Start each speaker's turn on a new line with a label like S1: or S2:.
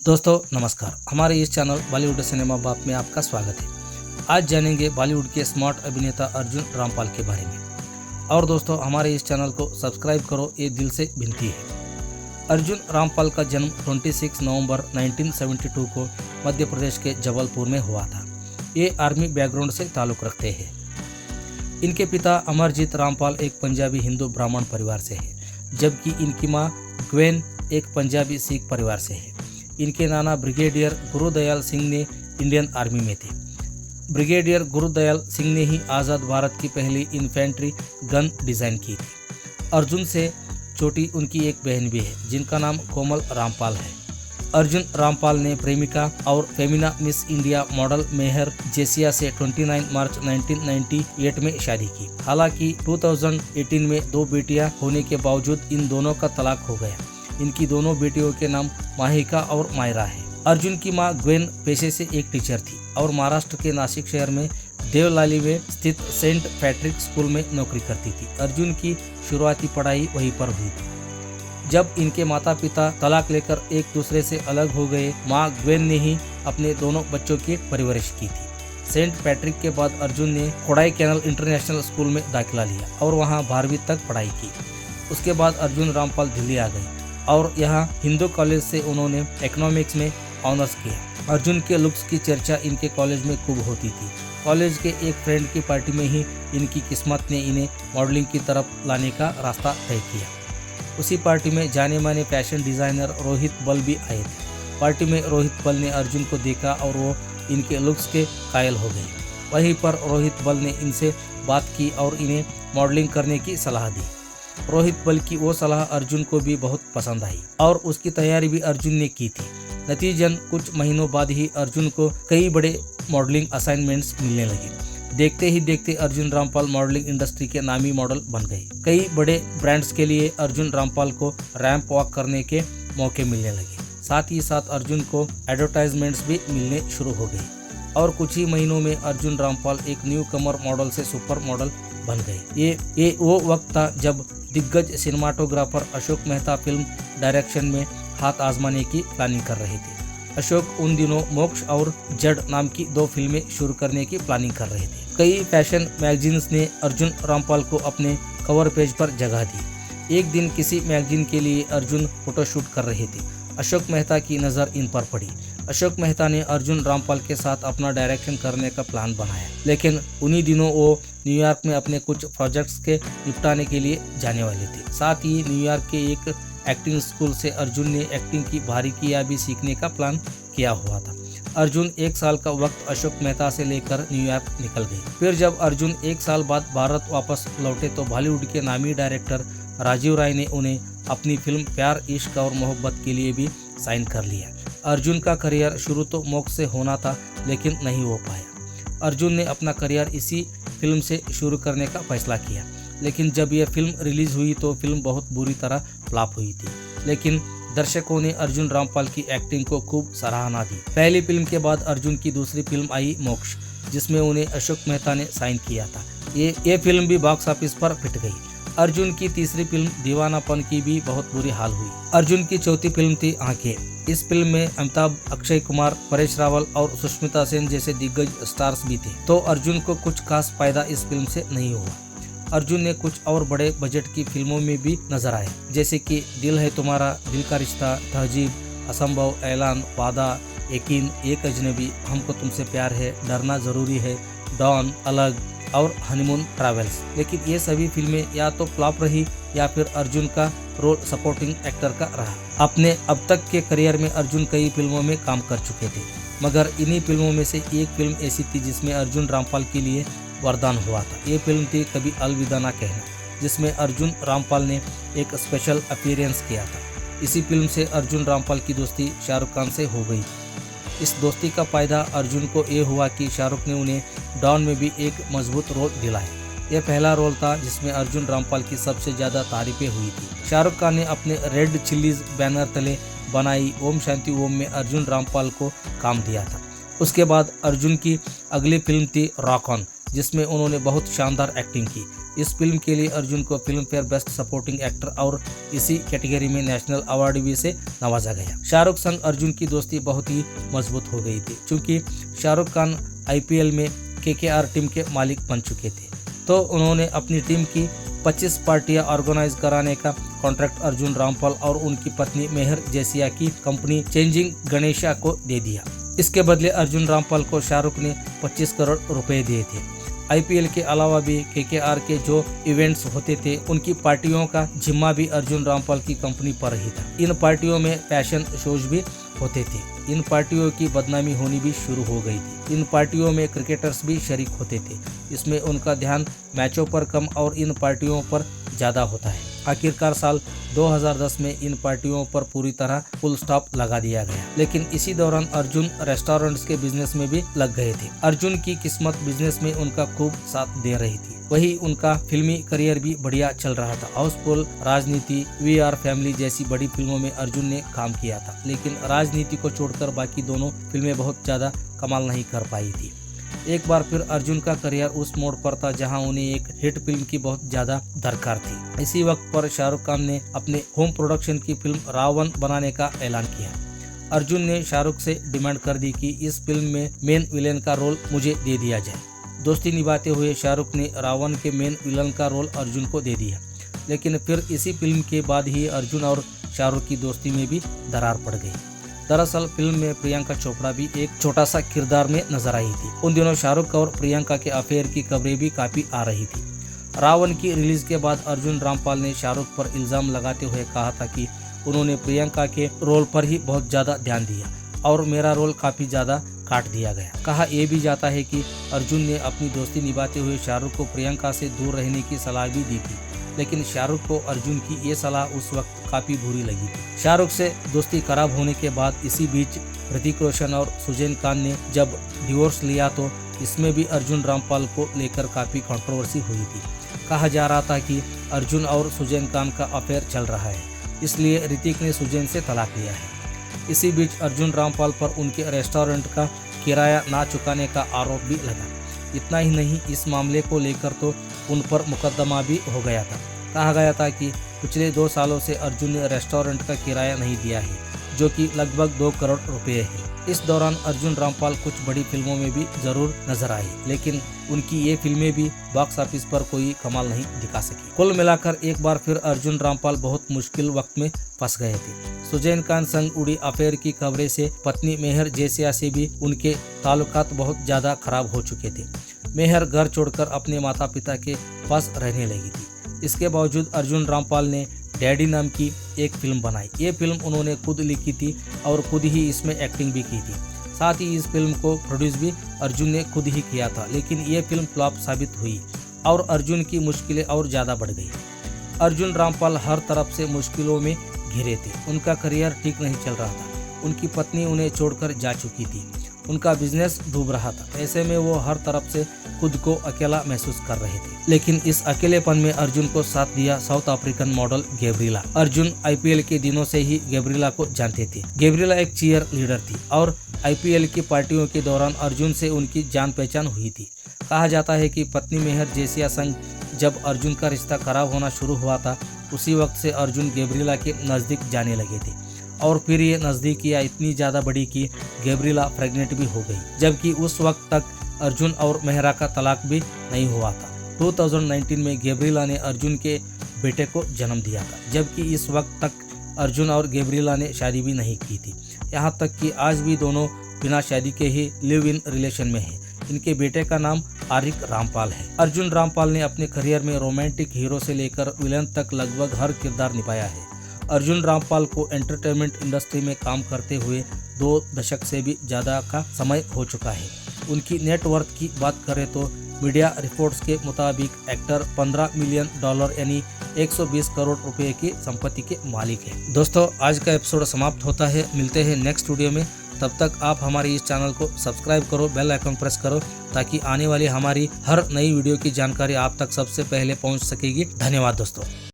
S1: दोस्तों नमस्कार, हमारे इस चैनल बॉलीवुड सिनेमा बाप में आपका स्वागत है। आज जानेंगे बॉलीवुड के स्मार्ट अभिनेता अर्जुन रामपाल के बारे में। और दोस्तों हमारे इस चैनल को सब्सक्राइब करो, ये दिल से विनती है। अर्जुन रामपाल का जन्म 26 नवंबर 1972 को मध्य प्रदेश के जबलपुर में हुआ था। ये आर्मी बैकग्राउंड से ताल्लुक़ रखते हैं। इनके पिता अमरजीत रामपाल एक पंजाबी हिंदू ब्राह्मण परिवार से है, जबकि इनकी माँ ग्वेन एक पंजाबी सिख परिवार से है। इनके नाना ब्रिगेडियर गुरुदयाल सिंह ने इंडियन आर्मी में थे। ब्रिगेडियर गुरुदयाल सिंह ने ही आज़ाद भारत की पहली इन्फेंट्री गन डिज़ाइन की थी। अर्जुन से छोटी उनकी एक बहन भी है, जिनका नाम कोमल रामपाल है। अर्जुन रामपाल ने प्रेमिका और फेमिना मिस इंडिया मॉडल मेहर जेसिया से 29 मार्च 1998 में शादी की। हालांकि 2018 में 2 बेटियां होने के बावजूद इन दोनों का तलाक हो गया। इनकी दोनों बेटियों के नाम माहिका और मायरा है। अर्जुन की मां ग्वेन पेशे से एक टीचर थी और महाराष्ट्र के नासिक शहर में देवलाली में स्थित सेंट पैट्रिक स्कूल में नौकरी करती थी। अर्जुन की शुरुआती पढ़ाई वहीं पर हुई थी। जब इनके माता पिता तलाक लेकर एक दूसरे से अलग हो गए, मां ग्वेन ने ही अपने दोनों बच्चों की परवरिश की थी। सेंट पैट्रिक के बाद अर्जुन ने कोडाईकैनल इंटरनेशनल स्कूल में दाखिला लिया और वहां 12वीं तक पढ़ाई की। उसके बाद अर्जुन रामपाल दिल्ली आ गए और यहाँ हिंदू कॉलेज से उन्होंने इकोनॉमिक्स में ऑनर्स किया। अर्जुन के लुक्स की चर्चा इनके कॉलेज में खूब होती थी। कॉलेज के एक फ्रेंड की पार्टी में ही इनकी किस्मत ने इन्हें मॉडलिंग की तरफ लाने का रास्ता तय किया। उसी पार्टी में जाने माने फैशन डिज़ाइनर रोहित बल भी आए थे। पार्टी में रोहित बल ने अर्जुन को देखा और वो इनके लुक्स के कायल हो गए। वहीं पर रोहित बल ने इनसे बात की और इन्हें मॉडलिंग करने की सलाह दी। रोहित बल की वो सलाह अर्जुन को भी बहुत पसंद आई और उसकी तैयारी भी अर्जुन ने की थी। नतीजन कुछ महीनों बाद ही अर्जुन को कई बड़े मॉडलिंग असाइनमेंट्स मिलने लगे। देखते ही देखते अर्जुन रामपाल मॉडलिंग इंडस्ट्री के नामी मॉडल बन गए। कई बड़े ब्रांड्स के लिए अर्जुन रामपाल को रैंप वॉक करने के मौके मिलने लगे। साथ ही साथ अर्जुन को एडवर्टाइजमेंट्स भी मिलने शुरू हो गए और कुछ ही महीनों में अर्जुन रामपाल एक न्यू कमर मॉडल से सुपर मॉडल बन गए। ये वो वक्त था जब दिग्गज cinematographer Ashok Mehta film direction में हाथ आजमाने की प्लानिंग कर रहे थे। अशोक उन दिनों मोक्ष और जड़ नाम की 2 फिल्में शुरू करने की प्लानिंग कर रहे थे। कई फैशन मैगजीन्स ने अर्जुन रामपाल को अपने कवर पेज पर जगह दी। एक दिन किसी मैगजीन के लिए अर्जुन फोटोशूट कर रहे थे। अशोक मेहता की नज़र इन पर पड़ी। अशोक मेहता ने अर्जुन रामपाल के साथ अपना डायरेक्शन करने का प्लान बनाया, लेकिन उन्हीं दिनों वो न्यूयॉर्क में अपने कुछ प्रोजेक्ट्स के निपटाने के लिए जाने वाले थे। साथ ही न्यूयॉर्क के एक एक्टिंग स्कूल से अर्जुन ने एक्टिंग की बारीकियां भी सीखने का प्लान किया हुआ था। अर्जुन 1 साल का वक्त अशोक मेहता से लेकर न्यूयॉर्क निकल गए। फिर जब अर्जुन 1 साल बाद भारत वापस लौटे तो बॉलीवुड के नामी डायरेक्टर राजीव राय ने उन्हें अपनी फिल्म प्यार इश्क और मोहब्बत के लिए भी साइन कर लिया। अर्जुन का करियर शुरू तो मोक्ष से होना था, लेकिन नहीं हो पाया। अर्जुन ने अपना करियर इसी फिल्म से शुरू करने का फैसला किया, लेकिन जब यह फिल्म रिलीज हुई तो फिल्म बहुत बुरी तरह फ्लॉप हुई थी। लेकिन दर्शकों ने अर्जुन रामपाल की एक्टिंग को खूब सराहना दी। पहली फिल्म के बाद अर्जुन की दूसरी फिल्म आई मोक्ष, जिसमें उन्हें अशोक मेहता ने साइन किया था। ये फिल्म भी बॉक्स ऑफिस पर पिट गई। अर्जुन की तीसरी फिल्म दीवानापन की भी बहुत बुरी हाल हुई। अर्जुन की चौथी फिल्म थी आंखें। इस फिल्म में अमिताभ, अक्षय कुमार, परेश रावल और सुष्मिता सेन जैसे दिग्गज स्टार्स भी थे, तो अर्जुन को कुछ खास फायदा इस फिल्म से नहीं हुआ। अर्जुन ने कुछ और बड़े बजट की फिल्मों में भी नजर आए, जैसे कि दिल है तुम्हारा, दिल का रिश्ता, तहजीब, असंभव, ऐलान, वादा, यकीन, एक अजनबी, हमको तुमसे प्यार है, डरना जरूरी है, डॉन, अलग और हनीमून ट्रैवल्स। लेकिन ये सभी फिल्में या तो फ्लॉप रही या फिर अर्जुन का रोल सपोर्टिंग एक्टर का रहा। अपने अब तक के करियर में अर्जुन कई फिल्मों में काम कर चुके थे, मगर इन्हीं फिल्मों में से एक फिल्म ऐसी थी जिसमें अर्जुन रामपाल के लिए वरदान हुआ था। ये फिल्म थी कभी अलविदा ना कहना, जिसमें अर्जुन रामपाल ने एक स्पेशल अपीयरेंस किया था। इसी फिल्म से अर्जुन रामपाल की दोस्ती शाहरुख खान से हो गई। इस दोस्ती का फायदा अर्जुन को ये हुआ कि शाहरुख ने उन्हें डॉन में भी एक मजबूत रोल दिलाया। यह पहला रोल था जिसमें अर्जुन रामपाल की सबसे ज़्यादा तारीफें हुई थी। शाहरुख खान ने अपने रेड चिल्लीज बैनर तले बनाई ओम शांति ओम में अर्जुन रामपाल को काम दिया था। उसके बाद अर्जुन की अगली फिल्म थी रॉक ऑन, जिसमें उन्होंने बहुत शानदार एक्टिंग की। इस फिल्म के लिए अर्जुन को film fair best supporting actor और इसी कैटेगरी में नेशनल अवार्ड भी से नवाजा गया। शाहरुख संग अर्जुन की दोस्ती बहुत ही मजबूत हो गई थी, क्योंकि शाहरुख खान IPL में KKR टीम के मालिक बन चुके थे, तो उन्होंने अपनी टीम की 25 पार्टियां ऑर्गेनाइज कराने का कॉन्ट्रैक्ट अर्जुन रामपाल और उनकी पत्नी मेहर जेसिया की कंपनी चेंजिंग गणेशा को दे दिया। इसके बदले अर्जुन रामपाल को शाहरुख ने 25 करोड़ रुपए दिए थे। IPL के अलावा भी KKR के जो इवेंट्स होते थे उनकी पार्टियों का जिम्मा भी अर्जुन रामपाल की कंपनी पर ही था। इन पार्टियों में फैशन शोज भी होते थे। इन पार्टियों की बदनामी होनी भी शुरू हो गई थी। इन पार्टियों में क्रिकेटर्स भी शरीक होते थे। इसमें उनका ध्यान मैचों पर कम और इन पार्टियों पर ज़्यादा होता है। आखिरकार साल 2010 में इन पार्टियों पर पूरी तरह फुल स्टॉप लगा दिया गया। लेकिन इसी दौरान अर्जुन रेस्टोरेंट्स के बिजनेस में भी लग गए थे। अर्जुन की किस्मत बिजनेस में उनका खूब साथ दे रही थी। वही उनका फिल्मी करियर भी बढ़िया चल रहा था। हाउसफुल, राजनीति, वी आर फैमिली जैसी बड़ी फिल्मों में अर्जुन ने काम किया था, लेकिन राजनीति को छोड़कर बाकी दोनों फिल्में बहुत ज्यादा कमाल नहीं कर पाई थी। एक बार फिर अर्जुन का करियर उस मोड़ पर था जहां उन्हें एक हिट फिल्म की बहुत ज्यादा दरकार थी। इसी वक्त पर शाहरुख खान ने अपने होम प्रोडक्शन की फिल्म रावण बनाने का ऐलान किया। अर्जुन ने शाहरुख से डिमांड कर दी कि इस फिल्म में मेन विलेन का रोल मुझे दे दिया जाए। दोस्ती निभाते हुए शाहरुख ने रावण के मेन विलन का रोल अर्जुन को दे दिया। लेकिन फिर इसी फिल्म के बाद ही अर्जुन और शाहरुख की दोस्ती में भी दरार पड़ गई। दरअसल फिल्म में प्रियंका चोपड़ा भी एक छोटा सा किरदार में नजर आई थी। उन दिनों शाहरुख और प्रियंका के अफेयर की खबरें भी काफी आ रही थी। रावण की रिलीज के बाद अर्जुन रामपाल ने शाहरुख पर इल्जाम लगाते हुए कहा था कि उन्होंने प्रियंका के रोल पर ही बहुत ज्यादा ध्यान दिया और मेरा रोल काफी ज्यादा काट दिया गया। कहा यह भी जाता है कि अर्जुन ने अपनी दोस्ती निभाते हुए शाहरुख को प्रियंका से दूर रहने की सलाह भी दी थी, लेकिन शाहरुख को अर्जुन की ये सलाह उस वक्त काफी बुरी लगी थी। शाहरुख से दोस्ती खराब होने के बाद इसी बीच ऋतिक रोशन और सुजैन खान ने जब डिवोर्स लिया तो इसमें भी अर्जुन रामपाल को लेकर काफी कंट्रोवर्सी हुई थी। कहा जा रहा था कि अर्जुन और सुजैन खान का अफेयर चल रहा है, इसलिए ऋतिक ने सुजैन से तलाक लिया है। इसी बीच अर्जुन रामपाल पर उनके रेस्टोरेंट का किराया ना चुकाने का आरोप भी लगा। इतना ही नहीं, इस मामले को लेकर तो उन पर मुकदमा भी हो गया था। कहा गया था कि पिछले 2 सालों से अर्जुन ने रेस्टोरेंट का किराया नहीं दिया है, जो कि लगभग 2 करोड़ रुपए है। इस दौरान अर्जुन रामपाल कुछ बड़ी फिल्मों में भी जरूर नजर आए, लेकिन उनकी ये फिल्में भी बॉक्स ऑफिस पर कोई कमाल नहीं दिखा सकी। कुल मिलाकर एक बार फिर अर्जुन रामपाल बहुत मुश्किल वक्त में फंस गए थे। सुजैन खान संग उड़ी अफेयर की खबरें से पत्नी मेहर जेसिया से भी उनके ताल्लुकात बहुत ज्यादा खराब हो चुके थे। मेहर घर छोड़कर अपने माता पिता के पास रहने लगी थी। इसके बावजूद अर्जुन रामपाल ने डैडी नाम की एक फिल्म बनाई। ये फिल्म उन्होंने खुद लिखी थी और खुद ही इसमें एक्टिंग भी की थी। साथ ही इस फिल्म को प्रोड्यूस भी अर्जुन ने खुद ही किया था, लेकिन ये फिल्म फ्लॉप साबित हुई और अर्जुन की मुश्किलें और ज़्यादा बढ़ गई। अर्जुन रामपाल हर तरफ से मुश्किलों में घिरे थे। उनका करियर ठीक नहीं चल रहा था। उनकी पत्नी उन्हें छोड़कर जा चुकी थी। उनका बिजनेस डूब रहा था। ऐसे में वो हर तरफ से खुद को अकेला महसूस कर रहे थे। लेकिन इस अकेलेपन में अर्जुन को साथ दिया South African model Gabriela. Arjun IPL के दिनों से ही गैब्रिएला को जानते थे। गैब्रिएला एक चीयर लीडर थी और IPL की पार्टियों के दौरान अर्जुन से उनकी जान पहचान हुई थी। कहा जाता है कि पत्नी मेहर जेसिया संग जब अर्जुन का रिश्ता खराब होना शुरू हुआ था, उसी वक्त से अर्जुन गैब्रिएला के नज़दीक जाने लगे थे और फिर ये नज़दीकियाँ इतनी ज़्यादा बढ़ी कि गैब्रिएला प्रेग्नेंट भी हो गई, जबकि उस वक्त तक अर्जुन और मेहरा का तलाक भी नहीं हुआ था। 2019 में गैब्रिएला ने अर्जुन के बेटे को जन्म दिया था, जबकि इस वक्त तक अर्जुन और गैब्रिएला ने शादी भी नहीं की थी। यहाँ तक कि आज भी दोनों बिना शादी के ही लिव इन रिलेशन में हैं। इनके बेटे का नाम आरिक रामपाल है। अर्जुन रामपाल ने अपने करियर में रोमांटिक हीरो से लेकर विलन तक लगभग हर किरदार निभाया है। अर्जुन रामपाल को एंटरटेनमेंट इंडस्ट्री में काम करते हुए 2 दशक से भी ज़्यादा का समय हो चुका है। उनकी नेटवर्थ की बात करें तो मीडिया रिपोर्ट्स के मुताबिक एक्टर $15 मिलियन यानी 120 करोड़ रुपए की संपत्ति के मालिक है। दोस्तों, आज का एपिसोड समाप्त होता है। मिलते हैं नेक्स्ट वीडियो में। तब तक आप हमारे इस चैनल को सब्सक्राइब करो, बेल आइकन प्रेस करो, ताकि आने वाली हमारी हर नई वीडियो की जानकारी आप तक सबसे पहले पहुंच सकेगी। धन्यवाद दोस्तों।